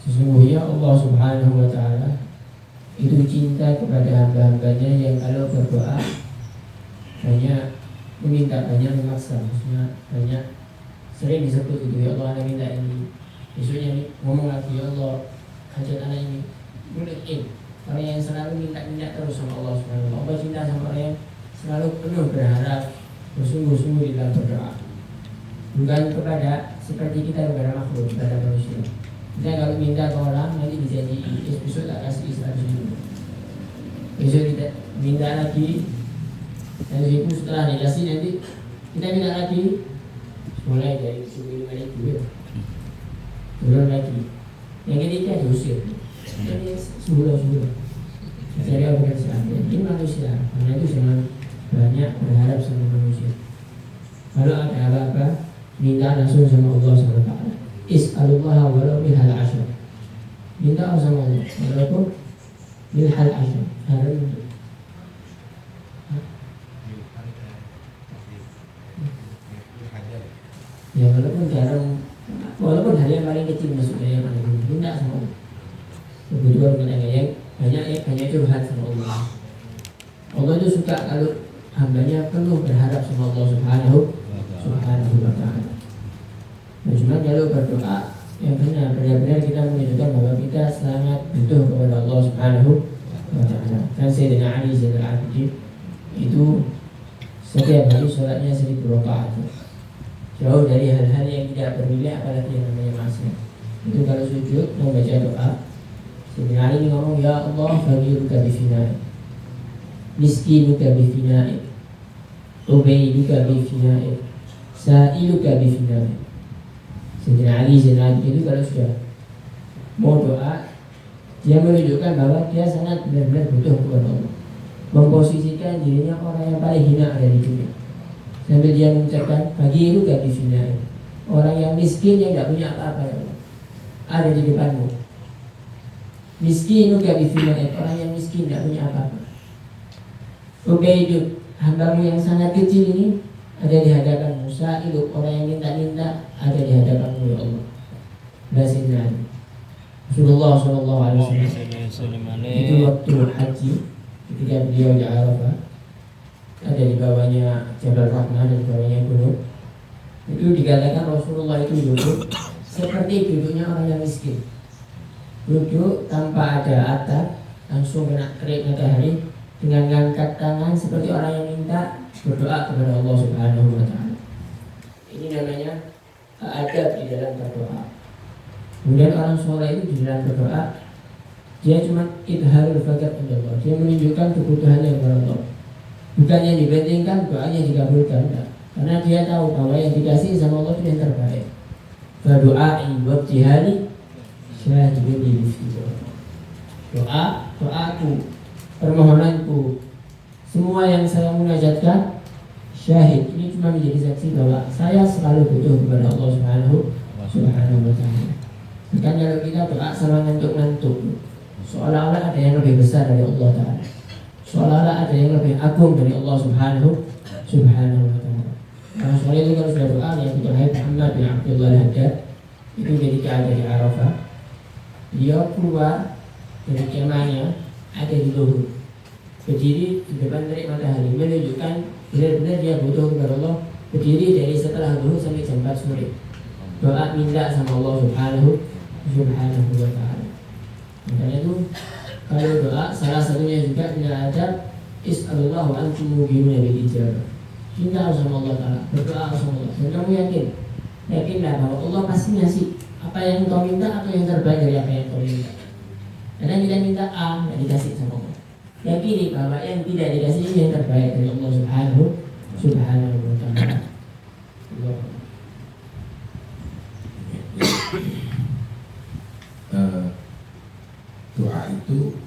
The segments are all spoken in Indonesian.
Sesungguhnya Allah Subhanahu wa Ta'ala itu cinta kepada hamba-hambanya yang kalau berdoa hanya meminta, banyak memaksa, maksudnya banyak sering disebut itu, ya Allah minta ini, besoknya nih ngomong lagi, ya Allah hajat anak ini, orang yang selalu minta terus sama Allah Subhanahu wa Ta'ala. Allah cinta sama orang yang selalu penuh berharap, bersungguh-sungguh di dalam berdoa, bukan kepada seperti kita kepada makhluk, kepada manusia. Kita kalau minta ke orang nanti dijanji besok tak kasih 100 ribu, besok kita minta lagi 100 ribu, setelah dikasih nanti kita minta lagi, mulai dari 75 ribu ya, turun lagi, yang ketiga diusir. Ini sebulan cari organisasi. Ini manusia, karena itu jangan banyak berharap sama manusia. Kalau ada apa-apa minta langsung sama Allah SWT. Is'alullah walau bihal asyar, minta sama Allah walaupun bihal asyar, harus ya walaupun hal yang paling kecil, maksudnya yang paling kecil, minta sama Allah. Kebutuhan yang banyak curhat sama Allah. Allah itu suka kalau hambanya penuh berharap sama Allah Subhanahu wa Ta'ala. Nah, cuma kalau berdoa yang benar-benar kita menunjukkan bahwa kita sangat butuh kepada Allah Subhanahu wa Ta'ala. Kan Sayyidina Ali Zainal Abidin itu setiap hari sholatnya 1000 rakaat, jauh dari hal-hal yang tidak bernilai, apalagi yang namanya maksiat. Itu kalau sujud membaca doa, Sayyidina Ali ngomong, ya Allah faqiruka bifinai, miskinuka bifinai, ubaiduka bifinai, sa'iluka bifinai. Sayyidina Ali Zainal Abidin itu kalau sudah mau doa, dia menunjukkan bahwa dia sangat benar-benar butuh kepada Allah, memposisikan dirinya orang yang paling hina ada di dunia, sambil dia mengucapkan bagi itu gak difinai, orang yang miskin yang gak punya apa-apa ya Allah ada di depanmu. Miskin itu gak difinai, orang yang miskin gak punya apa-apa. Ubaiduk, hambamu yang sangat kecil ini ada di hadapanmu. Sa'iluk, orang yang minta-minta ada di hadapanmu ya Allah. Sayyidina Ali Rasulullah SAW itu waktu haji, ketika beliau di Arafah, ada di bawahnya Jabal Rahmah dan di bawahnya gunung, itu dikatakan Rasulullah itu duduk seperti duduknya orang yang miskin, duduk tanpa ada atap, langsung kena terik matahari, dengan mengangkat tangan seperti orang yang minta, berdoa kepada Allah Subhanahu wa Ta'ala. Ini namanya adab di dalam berdoa. Kemudian orang soleh itu di dalam berdoa, dia cuma idharul faqir kepada Allah, dia menunjukkan kebutuhannya kepada Allah, bukan yang dibandingkan doanya dikabulkan, enggak. Karena dia tahu bahwa yang dikasih sama Allah itu yang terbaik. Berdoai wabtihali syahidun biliftidah, doaku, permohonanku, semua yang saya munajatkan, syahid, ini cuma menjadi saksi bahwa saya selalu butuh kepada Allah Subhanahu wa Ta'ala. Bukan kalau kita doa sama ngantuk-ngantuk, seolah-olah ada yang lebih besar dari Allah Ta'ala, seolah-olah ada yang lebih agung dari Allah Subhanahu wa Ta'ala. Nah, soalnya itu kalau sudah doa, yang Tuhan Muhammad bin Abdullah Al-Haddad itu ketika ada di Arafah, dia keluar dari kemahnya, ada di Luhur, berdiri di depan terik matahari, menunjukkan benar-benar dia butuh kepada Allah. Berdiri dari setelah Luhur sampai jam 4 sore, doa minta sama Allah Subhanahu wa Ta'ala. Makanya itu kalau doa salah satunya juga tidak ada is'alullah wa antum muqinuna bil ijabah, cinta sama Allah Ta'ala, berdoa sama Allah, dan kamu yakinlah bahwa Allah pasti ngasih apa yang kau minta atau yang terbaik dari apa yang kau minta. Karena kita minta A, tidak dikasih sama Allah, yakini bahwa yang tidak dikasih ini yang terbaik dari Allah Subhanahu wa Ta'ala. Doa itu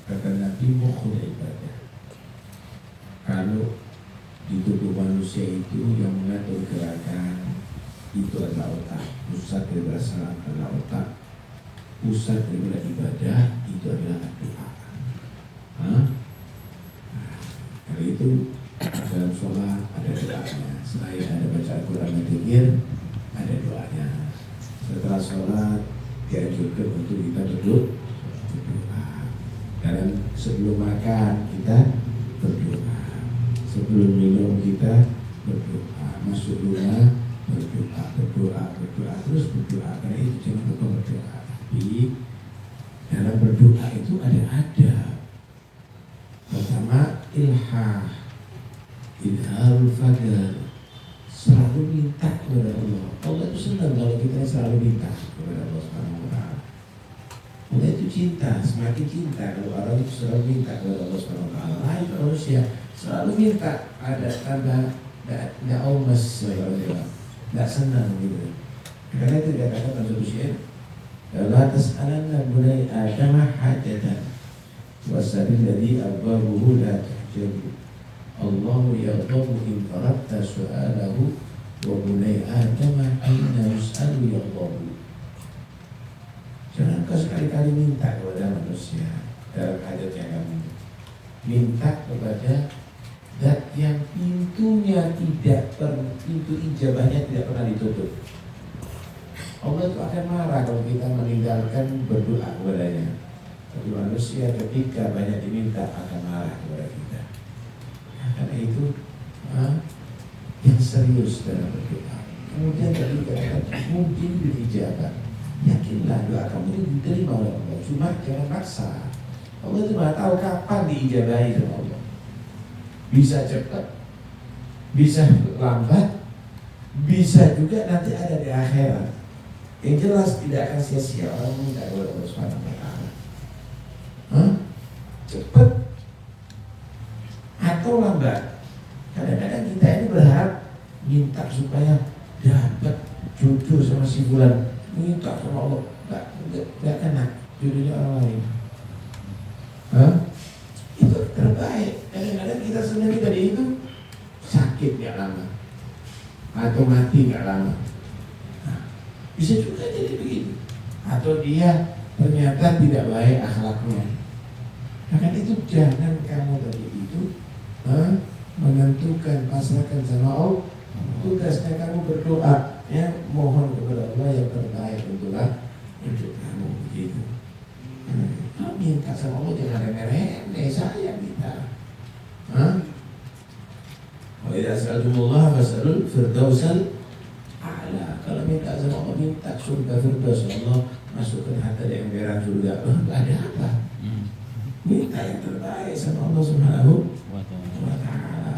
kata Nabi mukhul ibadah. Kalau di tubuh manusia itu yang mengatur gerakan itu adalah otak, pusat daripada salat adalah otak, pusat daripada ibadah itu adalah doa. Karena itu dalam sholat ada doanya, selain ada baca Al-Quran dan zikir, ada doanya. Setelah sholat dianjurkan betul-betul kita berdoa. Dan sebelum makan kita berdoa, sebelum minum kita berdoa, masuk rumah berdoa, terus berdoa. Karena itu jangan lupa berdoa. Tapi dalam berdoa itu ada adab. Pertama, ilharul fadl, selalu minta kepada Allah. Allah itu senang kalau kita selalu minta kepada Allah Subhanahu wa Ta'ala. Allah itu cinta, semakin cinta kalau orang itu selalu minta kepada Allah Subhanahu wa Ta'ala. Lain manusia selalu minta, ada tambah tidak aumas, tidak senang gitu. Karena itu dia katakan dalam syair, la tas'alanna bunai Adam hajatan wasabil ladzi aghdabuhu la tahjabu. Allahu yaghdabu in faradta su'alahu wa bunai Adam hina yus'alu yaghdabu. Jangan kau sekali-kali minta kepada manusia dalam hajat yang kamu. Minta kepada zat yang pintunya pintu ijabahnya tidak pernah ditutup. Allah itu akan marah kalau kita meninggalkan berdoa kepadanya. Tapi manusia ketika banyak diminta akan marah kepada kita. Karena itu yang serius dalam berdoa. Kemudian tadi katakan mungkin dijabah. Yakinlah doa kamu itu diterima oleh Allah. Cuma jangan paksa. Allah itu nggak tahu kapan diijabahi oleh Allah. Bisa cepat, bisa lambat, bisa juga nanti ada di akhirat. Yang jelas tidak akan sia-sia orang minta kepada Allah Subhanahu wa Ta'ala. Cepat atau lambat. Kadang-kadang kita ini berharap minta supaya dapat jodoh sama si fulan. Minta sama Allah, nggak kena jodohnya orang lain. Itu terbaik. Kadang-kadang kita sebenarnya dari itu sakit nggak lama, atau mati nggak lama. Bisa juga jadi begitu. Atau dia ternyata tidak baik akhlaknya. Maka itu jangan kamu tadi itu menentukan, pasrahkan sama Allah. Tugasnya kamu berdoa, ya mohon kepada Allah yang terbaik untuk kamu begitu. Minta sama Allah jangan remeh-remeh, saya minta. Wa idza sa'altumullah fas'alul firdausal a'la. Kalau minta sama Allah, minta surga firdaus. Allah masukkan hati yang merah surga. Enggak ada apa. Minta yang terbaik sama Allah Subhanahu wa Ta'ala.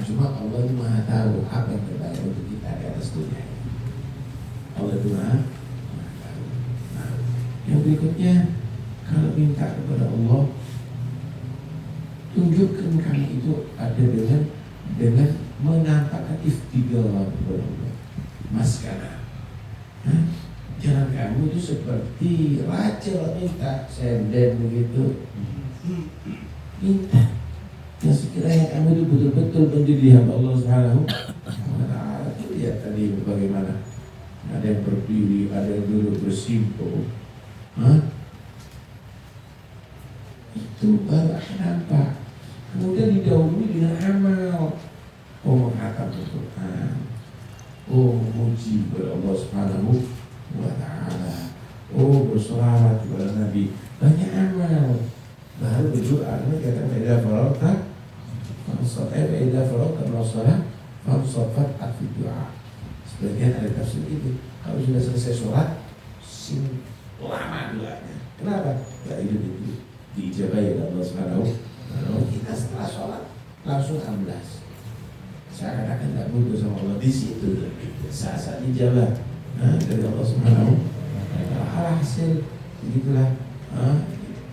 Cuma Allah itu Maha tahu apa yang terbaik untuk kita di atas dunia. Allah itu Maha tahu. Yang berikutnya, kalau minta kepada Allah, tunjukkan kami itu ada dengan menampakkan iftidal kepada Allah. Maskana. Jangan kamu itu seperti raja minta senden begitu. Minta. Dan sekiranya kamu itu betul-betul menjadi hamba Allah Subhanahu wa Ta'ala. Lihat tadi bagaimana. Ada yang berdiri, ada yang duduk bersimpuh. Itu baru akan nampak. Kemudian didahului dengan amal. Menghatam Al-Quran, memuji kepada Allah Subhanahu wa Ta'ala, bersolawat kepada Nabi. Banyak amal. Baru berdoa. Ini kata Ida Farauta Ida Farauta Rasulullah Fansofat Afi doa. Sebagian ada tafsir itu. Kalau sudah selesai sholat, lama doanya. Kenapa? Ya itu diijabahi oleh Allah Subhanahu. Kita setelah sholat langsung amblas. Seakan-akan tidak butuh sama Allah di situ. Saat dijabah dari Allah Subhanahu. Alhasil begitulah.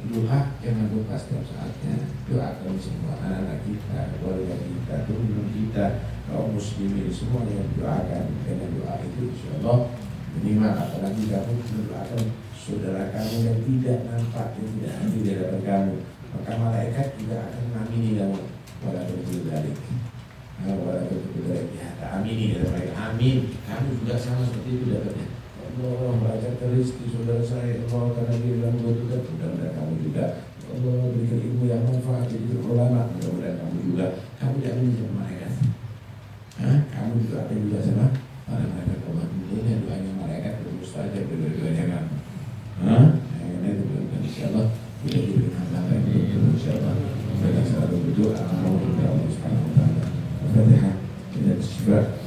Doa jangan lupa setiap saatnya. Doakan semua anak-anak kita, keluarga kita, teman kita, kaum muslimin semua yang doakan. Dengan doa itu insyaallah minimal. Apalagi kamu mendoakan saudara kamu yang tidak nampak, yang tidak hadir di hadapan kamu, maka malaikat juga akan mengamini kamu. Walaupun dari amini dari mereka. Amin. Kamu juga sama seperti itu dapatnya. Allah membacakan rezeki saudara saya. Allah karena dia dalam membutuhkan. Mudah-mudahan kamu juga Allah berikan ilmu yang manfaat jadi ulama. Mudah-mudahan kamu juga. Kamu jangan sama malaikat. Kamu juga akan juga sama para malaikat. Allah mendengar doanya malaikat. Mustajab dari doanya kamu. berdoa kepada Allah Subhanahu wa taala. Al-Fatihah. Ila syifa.